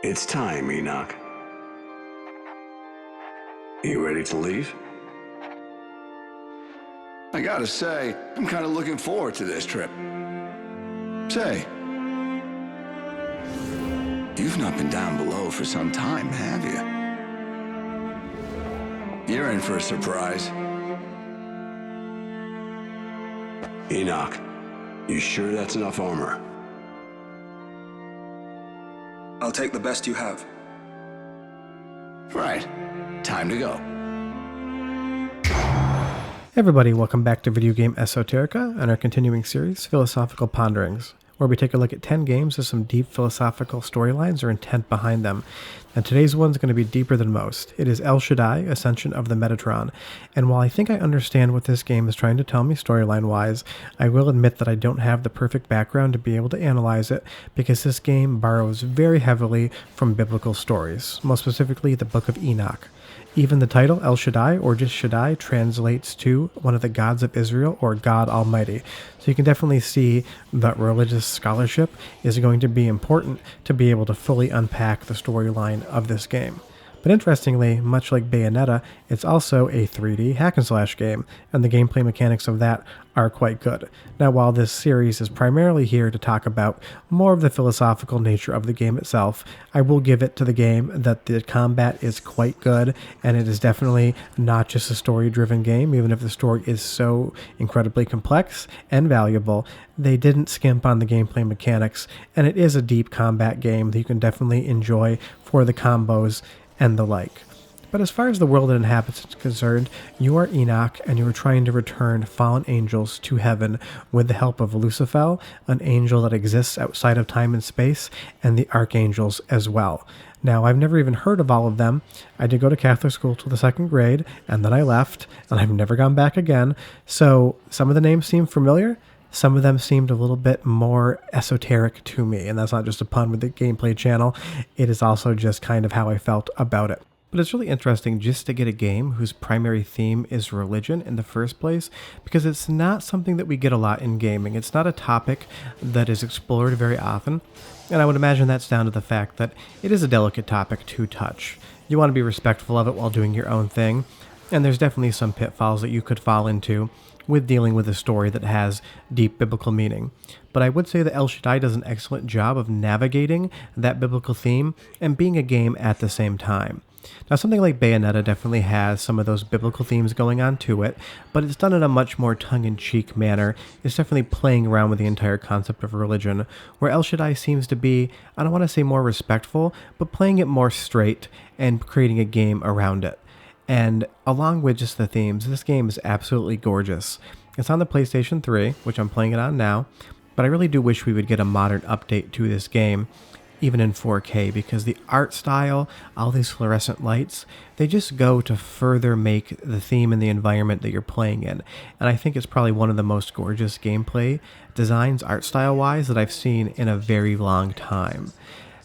It's time, Enoch. You ready to leave? I gotta say, I'm kind of looking forward to this trip. Say, you've not been down below for some time, have you? You're in for a surprise. Enoch, you sure that's enough armor? I'll take the best you have. Right. Time to go. Hey everybody, welcome back to video game Esoterica and our continuing series, Philosophical Ponderings, where we take a look at 10 games with some deep philosophical storylines or intent behind them. And today's one's going to be deeper than most. It is El Shaddai, Ascension of the Metatron. And while I think I understand what this game is trying to tell me storyline-wise, I will admit that I don't have the perfect background to be able to analyze it, because this game borrows very heavily from biblical stories, most specifically the Book of Enoch. Even the title, El Shaddai, or just Shaddai, translates to one of the gods of Israel, or God Almighty. So you can definitely see that religious scholarship is going to be important to be able to fully unpack the storyline of this game. But interestingly, much like Bayonetta, it's also a 3D hack-and-slash game, and the gameplay mechanics of that are quite good. Now, while this series is primarily here to talk about more of the philosophical nature of the game itself, I will give it to the game that the combat is quite good, and it is definitely not just a story-driven game. Even if the story is so incredibly complex and valuable, they didn't skimp on the gameplay mechanics, and it is a deep combat game that you can definitely enjoy for the combos and the like. But as far as the world it inhabits is concerned, you are Enoch, and you are trying to return fallen angels to heaven with the help of Lucifer, an angel that exists outside of time and space, and the archangels as well. Now, I've never even heard of all of them. I did go to Catholic school till the 2nd grade, and then I left, and I've never gone back again. So some of the names seem familiar. Some of them seemed a little bit more esoteric to me, and that's not just a pun with the gameplay channel. It is also just kind of how I felt about it. But it's really interesting just to get a game whose primary theme is religion in the first place, because it's not something that we get a lot in gaming. It's not a topic that is explored very often, and I would imagine that's down to the fact that it is a delicate topic to touch. You want to be respectful of it while doing your own thing, and there's definitely some pitfalls that you could fall into with dealing with a story that has deep biblical meaning. But I would say that El Shaddai does an excellent job of navigating that biblical theme and being a game at the same time. Now, something like Bayonetta definitely has some of those biblical themes going on to it, but it's done in a much more tongue-in-cheek manner. It's definitely playing around with the entire concept of religion, where El Shaddai seems to be, I don't want to say more respectful, but playing it more straight and creating a game around it. And along with just the themes, this game is absolutely gorgeous. It's on the PlayStation 3, which I'm playing it on now, but I really do wish we would get a modern update to this game, even in 4K, because the art style, all these fluorescent lights, they just go to further make the theme and the environment that you're playing in. And I think it's probably one of the most gorgeous gameplay designs, art style-wise, that I've seen in a very long time.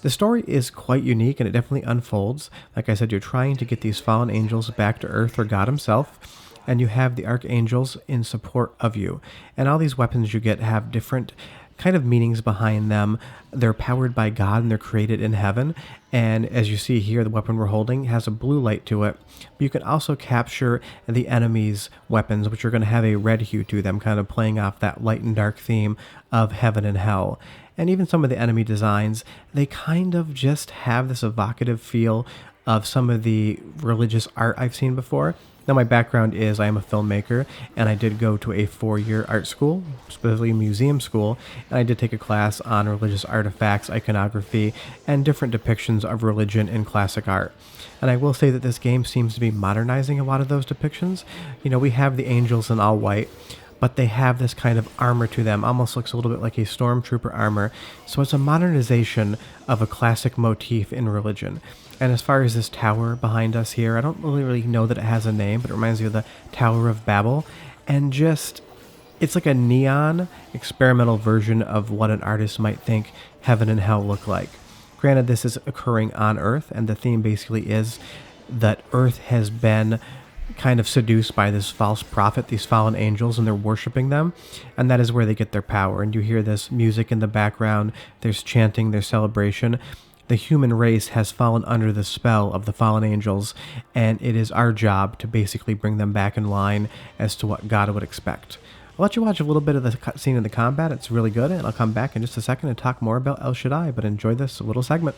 The story is quite unique, and it definitely unfolds. Like I said, you're trying to get these fallen angels back to Earth, or God himself, and you have the archangels in support of you. And all these weapons you get have different kind of meanings behind them. They're powered by God, and they're created in heaven. And as you see here, the weapon we're holding has a blue light to it. But you can also capture the enemy's weapons, which are going to have a red hue to them, kind of playing off that light and dark theme of heaven and hell. And even some of the enemy designs, they kind of just have this evocative feel of some of the religious art I've seen before. Now, my background is I am a filmmaker, and I did go to a 4-year art school, specifically museum school, and I did take a class on religious artifacts, iconography, and different depictions of religion in classic art. And I will say that this game seems to be modernizing a lot of those depictions. You know, we have the angels in all white, but they have this kind of armor to them, almost looks a little bit like a stormtrooper armor. So it's a modernization of a classic motif in religion. And as far as this tower behind us here, I don't really know that it has a name, but it reminds me of the Tower of Babel. And just, it's like a neon experimental version of what an artist might think heaven and hell look like. Granted, this is occurring on Earth, and the theme basically is that Earth has been kind of seduced by this false prophet, these fallen angels, and they're worshiping them, and that is where they get their power. And you hear this music in the background, there's chanting, there's celebration, the human race has fallen under the spell of the fallen angels, and it is our job to basically bring them back in line as to what God would expect. I'll let you watch a little bit of the cutscene of the combat. It's really good, and I'll come back in just a second and talk more about El Shaddai, but enjoy this little segment.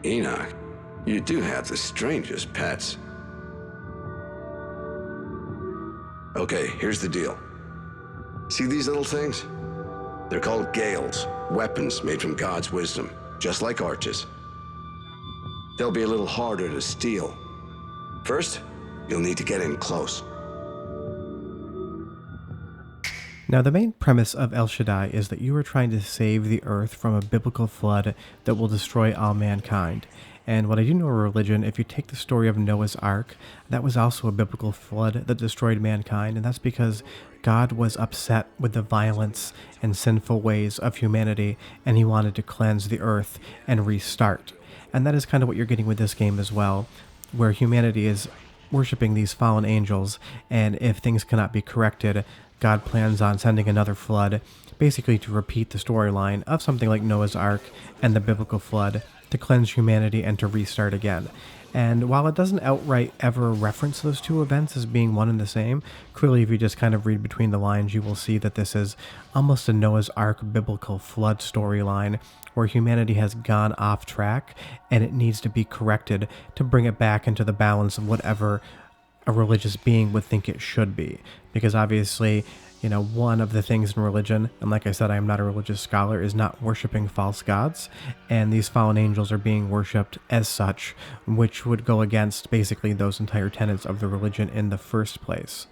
Enoch, you do have the strangest pets. Okay, here's the deal. See these little things? They're called gales, weapons made from God's wisdom, just like arches. They'll be a little harder to steal. First, you'll need to get in close. Now, the main premise of El Shaddai is that you are trying to save the earth from a biblical flood that will destroy all mankind. And what I do know of religion, if you take the story of Noah's Ark, that was also a biblical flood that destroyed mankind, and that's because God was upset with the violence and sinful ways of humanity, and he wanted to cleanse the earth and restart. And that is kind of what you're getting with this game as well, where humanity is worshiping these fallen angels, and if things cannot be corrected, God plans on sending another flood, basically to repeat the storyline of something like Noah's Ark and the biblical flood, to cleanse humanity and to restart again. And while it doesn't outright ever reference those two events as being one and the same, clearly if you just kind of read between the lines, you will see that this is almost a Noah's Ark biblical flood storyline where humanity has gone off track and it needs to be corrected to bring it back into the balance of whatever a religious being would think it should be. Because obviously, one of the things in religion, and like I said, I am not a religious scholar, is not worshiping false gods. And these fallen angels are being worshipped as such, which would go against basically those entire tenets of the religion in the first place.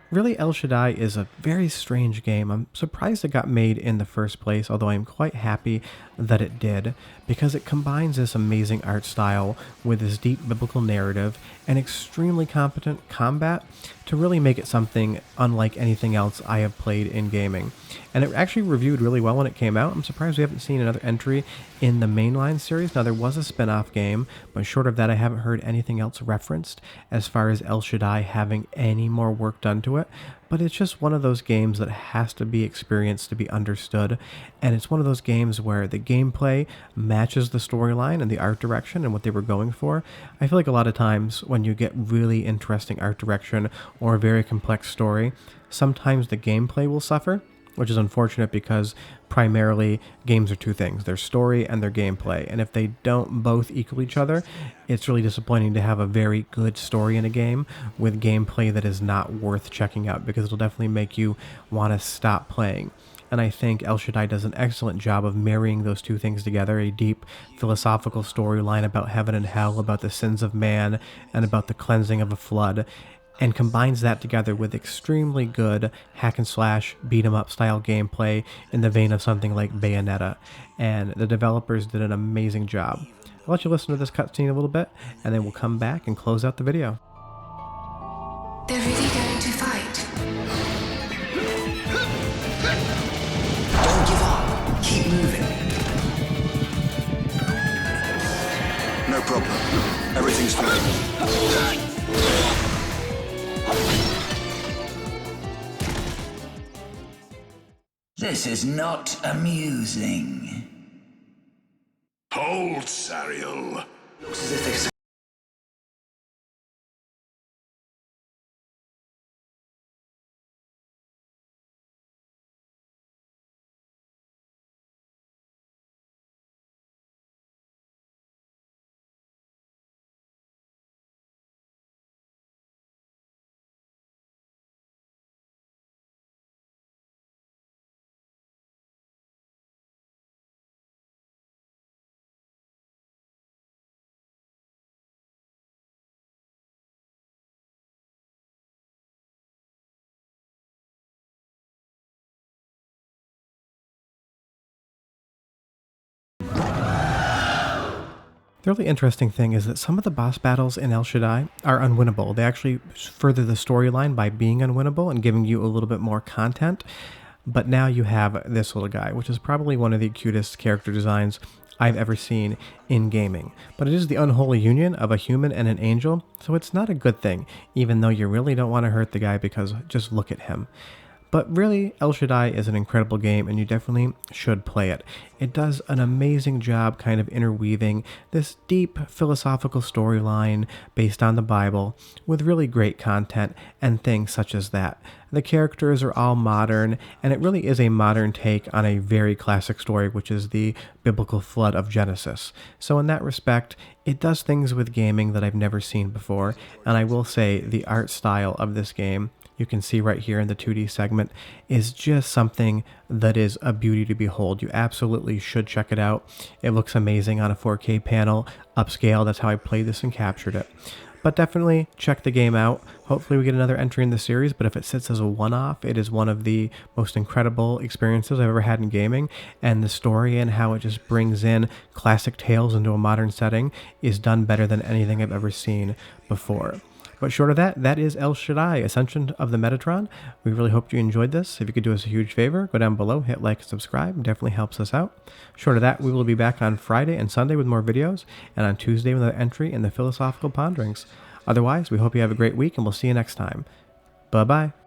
Really, El Shaddai is a very strange game. I'm surprised it got made in the first place, although I'm quite happy that it did, because it combines this amazing art style with this deep biblical narrative and extremely competent combat to really make it something unlike anything else I have played in gaming. And it actually reviewed really well when it came out. I'm surprised we haven't seen another entry in the mainline series. Now, there was a spin-off game, but short of that, I haven't heard anything else referenced as far as El Shaddai having any more work done to it. But it's just one of those games that has to be experienced to be understood. And it's one of those games where the gameplay matches the storyline and the art direction and what they were going for. I feel like a lot of times when you get really interesting art direction or a very complex story, sometimes the gameplay will suffer, which is unfortunate because primarily games are two things, their story and their gameplay. And if they don't both equal each other, it's really disappointing to have a very good story in a game with gameplay that is not worth checking out, because it'll definitely make you want to stop playing. And I think El Shaddai does an excellent job of marrying those two things together, a deep philosophical storyline about heaven and hell, about the sins of man, and about the cleansing of a flood, and combines that together with extremely good hack and slash beat 'em up style gameplay in the vein of something like Bayonetta. And the developers did an amazing job. I'll let you listen to this cutscene a little bit, and then we'll come back and close out the video. They're really going to fight. Don't give up. Keep moving. No problem. Everything's fine. This is not amusing. Hold, Sariel. Looks as if they said The really interesting thing is that some of the boss battles in El Shaddai are unwinnable. They actually further the storyline by being unwinnable and giving you a little bit more content. But now you have this little guy, which is probably one of the cutest character designs I've ever seen in gaming. But it is the unholy union of a human and an angel, so it's not a good thing, even though you really don't want to hurt the guy because just look at him. But really, El Shaddai is an incredible game, and you definitely should play it. It does an amazing job kind of interweaving this deep philosophical storyline based on the Bible with really great content and things such as that. The characters are all modern, and it really is a modern take on a very classic story, which is the biblical flood of Genesis. So in that respect, it does things with gaming that I've never seen before, and I will say the art style of this game, you can see right here in the 2D segment, is just something that is a beauty to behold. You absolutely should check it out. It looks amazing on a 4K panel, upscale. That's how I played this and captured it. But definitely check the game out. Hopefully we get another entry in the series, but if it sits as a one-off, it is one of the most incredible experiences I've ever had in gaming, and the story and how it just brings in classic tales into a modern setting is done better than anything I've ever seen before. But short of that, that is El Shaddai, Ascension of the Metatron. We really hope you enjoyed this. If you could do us a huge favor, go down below, hit like and subscribe. It definitely helps us out. Short of that, we will be back on Friday and Sunday with more videos, and on Tuesday with another entry in the Philosophical Ponderings. Otherwise, we hope you have a great week, and we'll see you next time. Bye-bye.